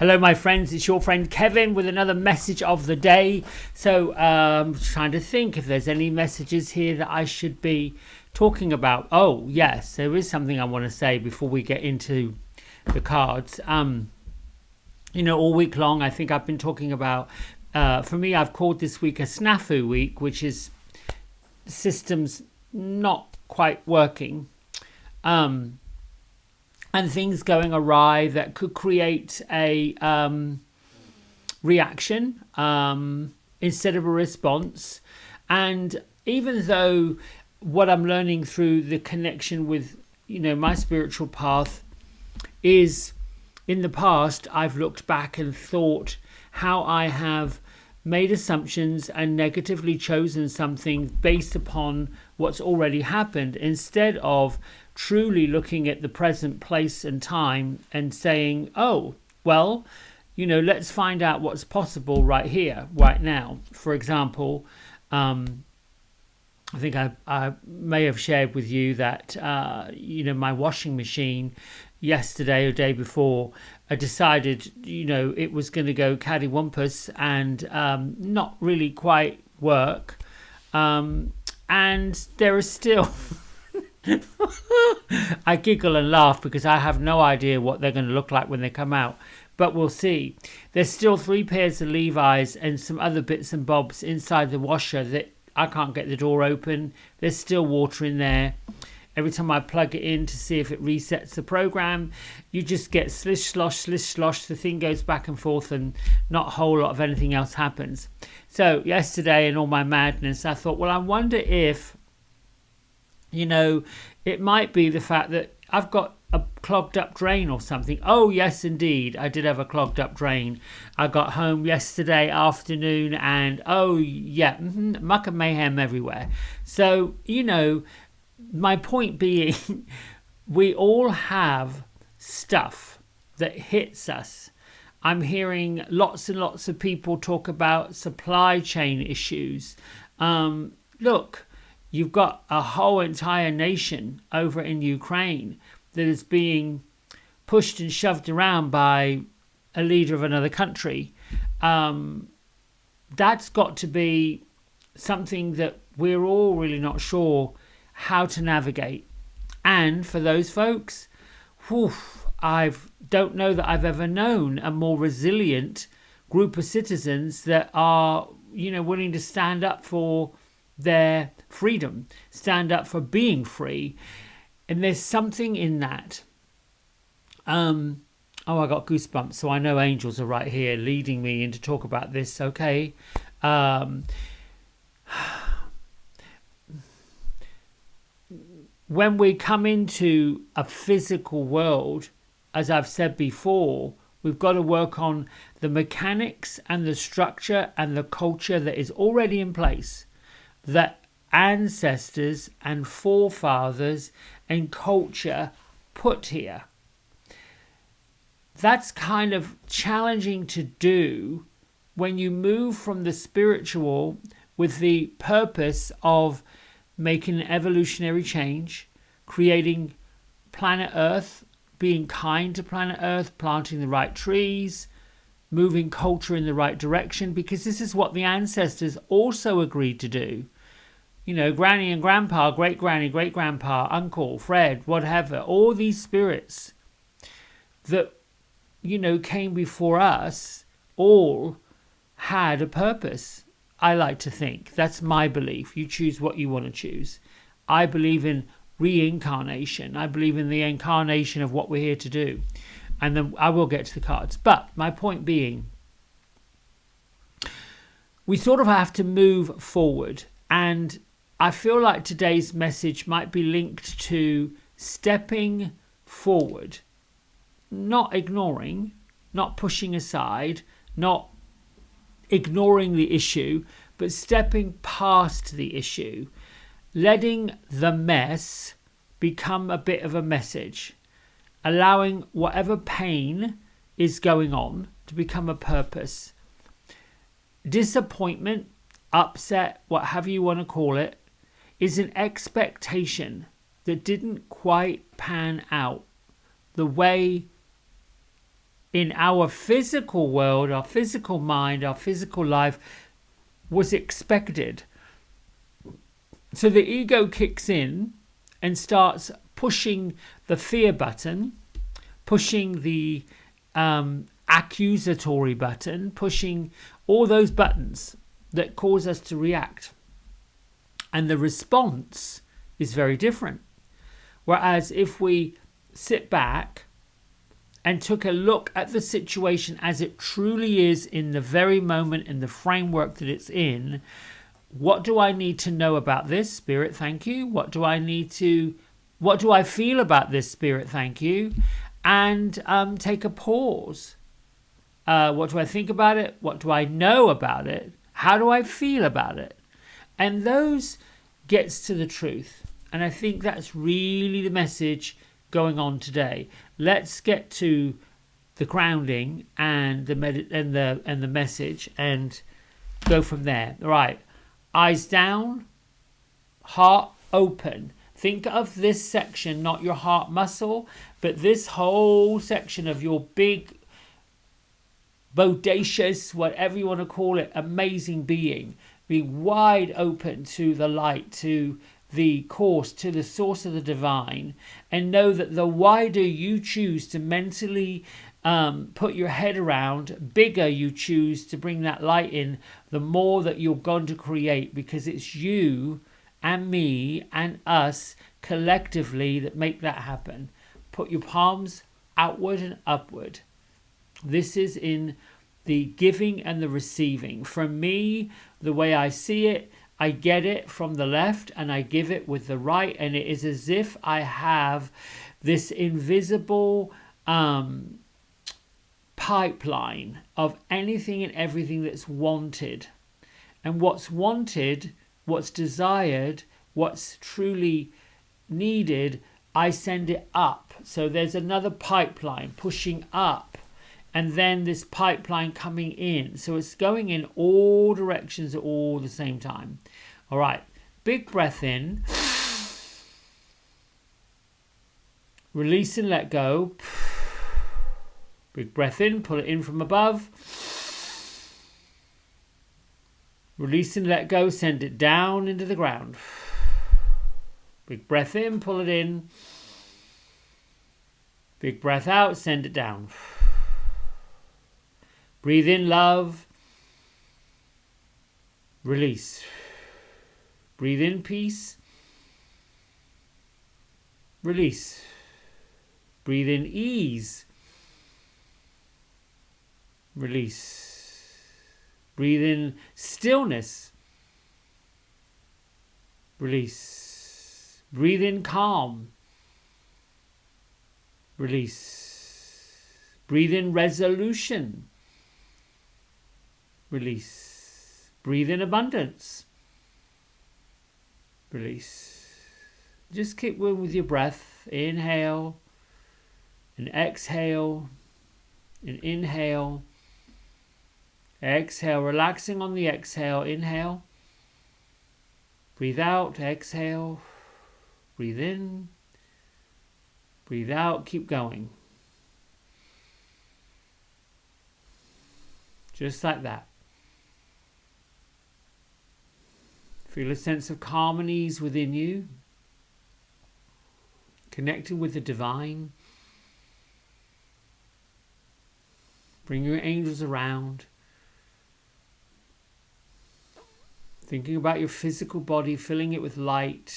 Hello, my friends. It's your friend Kevin with another message of the day. So, trying to think if there's any messages here that I should be talking about. Oh, yes, there is something I want to say before we get into the cards. All week long, I think I've been talking about, for me, I've called this week a snafu week, which is systems not quite working. And things going awry that could create a reaction instead of a response. And even though what I'm learning through the connection with, my spiritual path is, in the past, I've looked back and thought how I have made assumptions and negatively chosen something based upon what's already happened, instead of truly looking at the present place and time and saying, oh, well, let's find out what's possible right here, right now. For example, I think I may have shared with you that, my washing machine yesterday or day before, I decided, it was going to go cattywampus and not really quite work. And there is still... I giggle and laugh because I have no idea what they're going to look like when they come out, but we'll see. There's still 3 pairs of Levi's and some other bits and bobs inside the washer that I can't get the door open. There's still water in there. Every time I plug it in to see if it resets the program, you just get slish slosh. The thing goes back and forth and not a whole lot of anything else happens. So yesterday, in all my madness, I thought, well, I wonder if it might be the fact that I've got a clogged up drain or something. Oh, yes, indeed. I did have a clogged up drain. I got home yesterday afternoon and, muck and mayhem everywhere. So, my point being, we all have stuff that hits us. I'm hearing lots and lots of people talk about supply chain issues. Look, you've got a whole entire nation over in Ukraine that is being pushed and shoved around by a leader of another country. That's got to be something that we're all really not sure how to navigate. And for those folks, I don't know that I've ever known a more resilient group of citizens that are, willing to stand up for their freedom, stand up for being free. And there's something in that. I got goosebumps, so I know angels are right here leading me in to talk about this. Okay. When we come into a physical world, as I've said before, we've got to work on the mechanics and the structure and the culture that is already in place, that ancestors and forefathers and culture put here. That's kind of challenging to do when you move from the spiritual with the purpose of making an evolutionary change, creating planet Earth, being kind to planet Earth, planting the right trees, moving culture in the right direction, because this is what the ancestors also agreed to do. Granny and grandpa, great granny, great grandpa, uncle, Fred, whatever, all these spirits that, came before us all had a purpose. I like to think. That's my belief. You choose what you want to choose. I believe in reincarnation. I believe in the incarnation of what we're here to do. And then I will get to the cards. But my point being, we sort of have to move forward. And I feel like today's message might be linked to stepping forward, not ignoring, not pushing aside, not ignoring the issue, but stepping past the issue, letting the mess become a bit of a message, allowing whatever pain is going on to become a purpose. Disappointment, upset, whatever you want to call it, is an expectation that didn't quite pan out the way in our physical world, our physical mind, our physical life was expected. So the ego kicks in and starts pushing the fear button, pushing the accusatory button, pushing all those buttons that cause us to react. And the response is very different. Whereas if we sit back and took a look at the situation as it truly is in the very moment, in the framework that it's in, what do I need to know about this, Spirit? Thank you. What do I feel about this, Spirit? Thank you. And take a pause. What do I think about it? What do I know about it? How do I feel about it? And those gets to the truth. And I think that's really the message going on today. Let's get to the grounding and the message and go from there. All right. Eyes down, heart open. Think of this section, not your heart muscle, but this whole section of your big, bodacious, whatever you want to call it, amazing being. Be wide open to the light, to the course, to the source of the divine, and know that the wider you choose to mentally put your head around, bigger you choose to bring that light in, the more that you're going to create, because it's you and me and us collectively that make that happen. Put your palms outward and upward. This is in the giving and the receiving. From me, the way I see it, I get it from the left and I give it with the right, and it is as if I have this invisible pipeline of anything and everything that's wanted. And what's wanted, what's desired, what's truly needed, I send it up. So there's another pipeline pushing up, and then this pipeline coming in. So it's going in all directions at all the same time. All right, big breath in. Release and let go. Big breath in, pull it in from above. Release and let go, send it down into the ground. Big breath in, pull it in. Big breath out, send it down. Breathe in love. Release. Breathe in peace. Release. Breathe in ease. Release. Breathe in stillness. Release. Breathe in calm. Release. Breathe in resolution. Release. Breathe in abundance. Release. Just keep with your breath. Inhale and exhale and inhale. Exhale, relaxing on the exhale. Inhale. Breathe out, exhale. Breathe in. Breathe out, keep going. Just like that. Feel a sense of calm and ease within you. Connecting with the divine. Bring your angels around. Thinking about your physical body, filling it with light.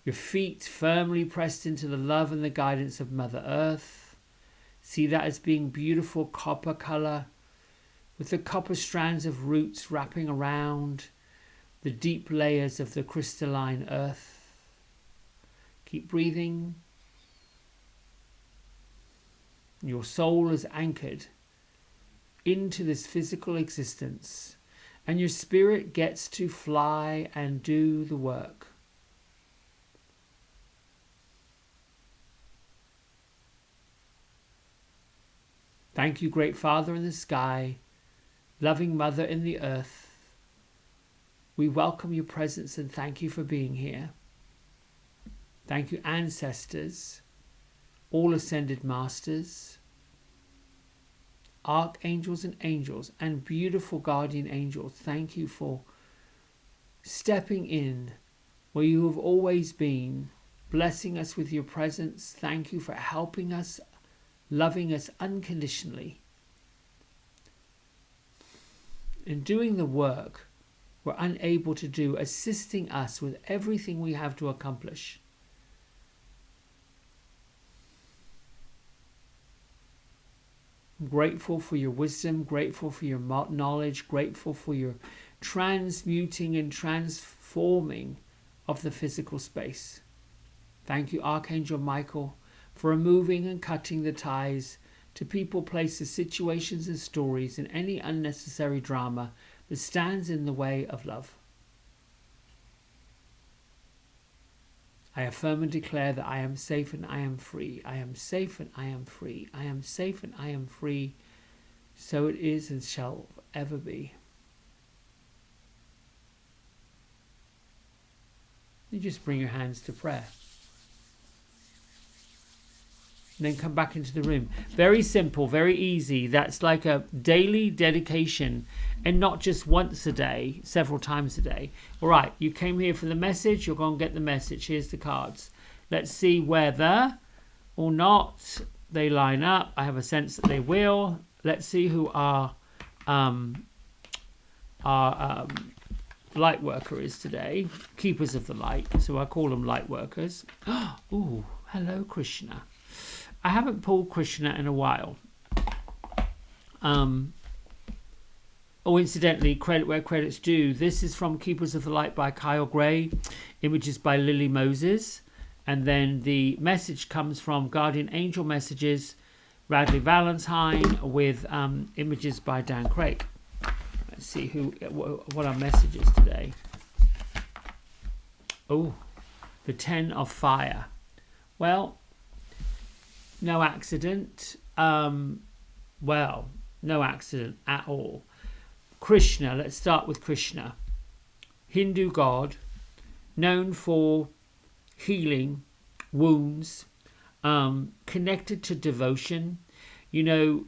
Your feet firmly pressed into the love and the guidance of Mother Earth. See that as being beautiful copper color, with the copper strands of roots wrapping around the deep layers of the crystalline earth. Keep breathing. Your soul is anchored into this physical existence, and your spirit gets to fly and do the work. Thank you, Great Father in the sky, loving Mother in the earth. We welcome your presence and thank you for being here. Thank you, ancestors, all ascended masters, archangels and angels, and beautiful guardian angels, thank you for stepping in where you have always been, blessing us with your presence. Thank you for helping us, loving us unconditionally, and doing the work we're unable to do, assisting us with everything we have to accomplish. I'm grateful for your wisdom, grateful for your knowledge, grateful for your transmuting and transforming of the physical space. Thank you, Archangel Michael, for removing and cutting the ties to people, places, situations and stories and any unnecessary drama that stands in the way of love. I affirm and declare that I am safe and I am free. I am safe and I am free. I am safe and I am free. So it is and shall ever be. You just bring your hands to prayer. And then come back into the room. Very simple, very easy. That's like a daily dedication, and not just once a day, several times a day. All right, you came here for the message, you're going to get the message. Here's the cards. Let's see whether or not they line up. I have a sense that they will. Let's see who our light worker is today. Keepers of the light. So I call them light workers. Oh, hello, Krishna. I haven't pulled Krishna in a while. Incidentally, credit where credit's due. This is from Keepers of the Light by Kyle Gray. Images by Lily Moses. And then the message comes from Guardian Angel Messages, Radleigh Valentine, with images by Dan Craig. Let's see what our message is today. Oh, the 10 of Fire. Well, no accident. No accident at all. Krishna, let's start with Krishna. Hindu god, known for healing wounds, connected to devotion. You know,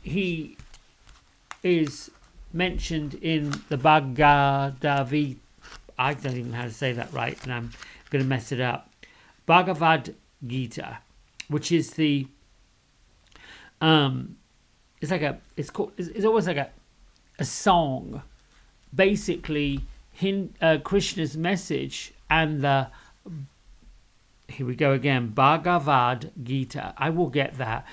he is mentioned in the Bhagavad Gita. I don't even know how to say that right, and I'm going to mess it up. Bhagavad Gita, which is the it's always like a song, basically Krishna's message, and here we go again, Bhagavad Gita. I will get that.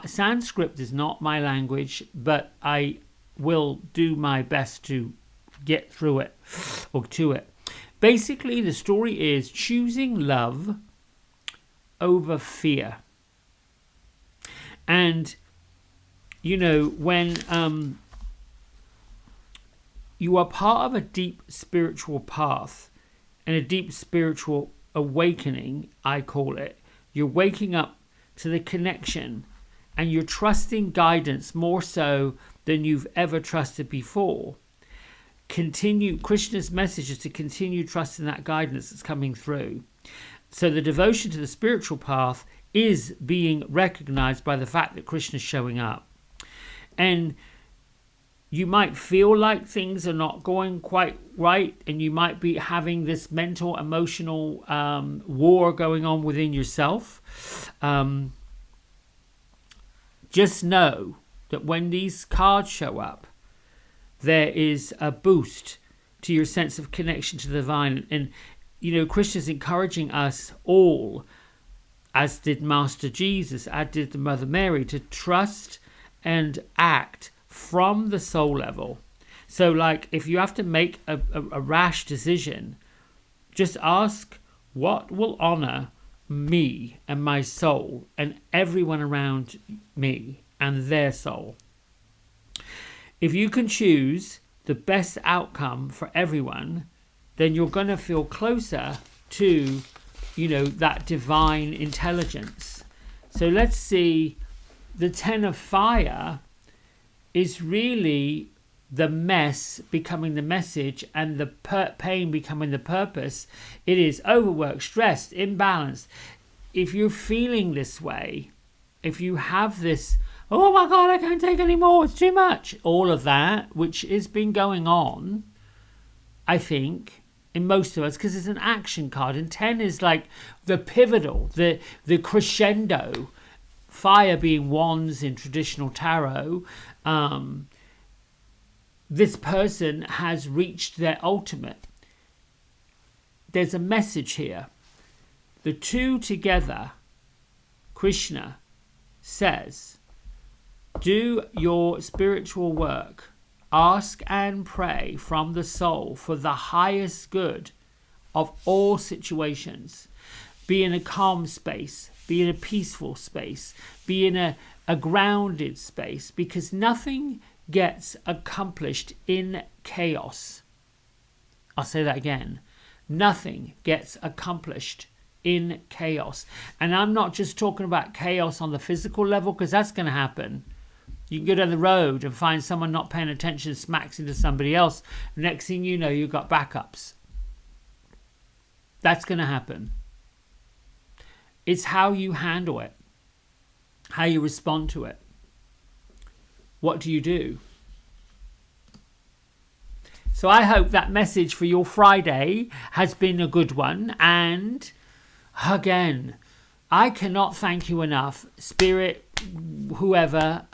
Sanskrit is not my language, but I will do my best to get through it or to it. Basically, the story is choosing love over fear. And you know, when you are part of a deep spiritual path and a deep spiritual awakening, I call it, you're waking up to the connection and you're trusting guidance more so than you've ever trusted before. Krishna's message is to continue trusting that guidance that's coming through. So the devotion to the spiritual path is being recognized by the fact that Krishna's showing up. And you might feel like things are not going quite right, and you might be having this mental, emotional war going on within yourself. Just know that when these cards show up, there is a boost to your sense of connection to the divine. And, you know, Krishna's encouraging us all, as did Master Jesus, as did the Mother Mary, to trust and act from the soul level. So, like, if you have to make a rash decision, just ask, what will honor me and my soul and everyone around me and their soul? If you can choose the best outcome for everyone, then you're going to feel closer to, you know, that divine intelligence. So let's see, the 10 of Fire is really the mess becoming the message and the pain becoming the purpose. It is overworked, stressed, imbalanced. if you're feeling this way, if you have this, oh my God, I can't take any more, it's too much, all of that, which has been going on, I think, in most of us, because it's an action card, and 10 is like the pivotal, the crescendo, fire being wands in traditional tarot. This person has reached their ultimate. There's a message here. The two together, Krishna says, do your spiritual work. Ask and pray from the soul for the highest good of all situations. Be in a calm space. Be in a peaceful space. Be in a grounded space, because nothing gets accomplished in chaos. I'll say that again. Nothing gets accomplished in chaos. And I'm not just talking about chaos on the physical level, because that's going to happen. You can go down the road and find someone not paying attention, smacks into somebody else. Next thing you know, you've got backups. That's going to happen. It's how you handle it, how you respond to it. What do you do? So I hope that message for your Friday has been a good one. And again, I cannot thank you enough, Spirit, whoever,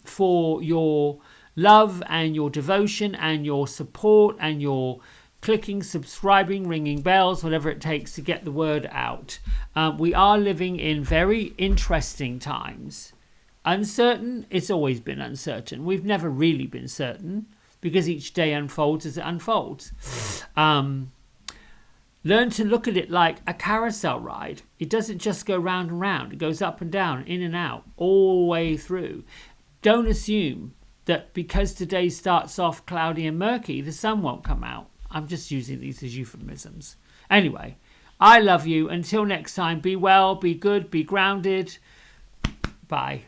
for your love and your devotion and your support and your clicking, subscribing, ringing bells, whatever it takes to get the word out. We are living in very interesting times. Uncertain, it's always been uncertain. We've never really been certain, because each day unfolds as it unfolds. Learn to look at it like a carousel ride. It doesn't just go round and round. It goes up and down, in and out, all the way through. Don't assume that because today starts off cloudy and murky, the sun won't come out. I'm just using these as euphemisms. Anyway, I love you. Until next time, be well, be good, be grounded. Bye.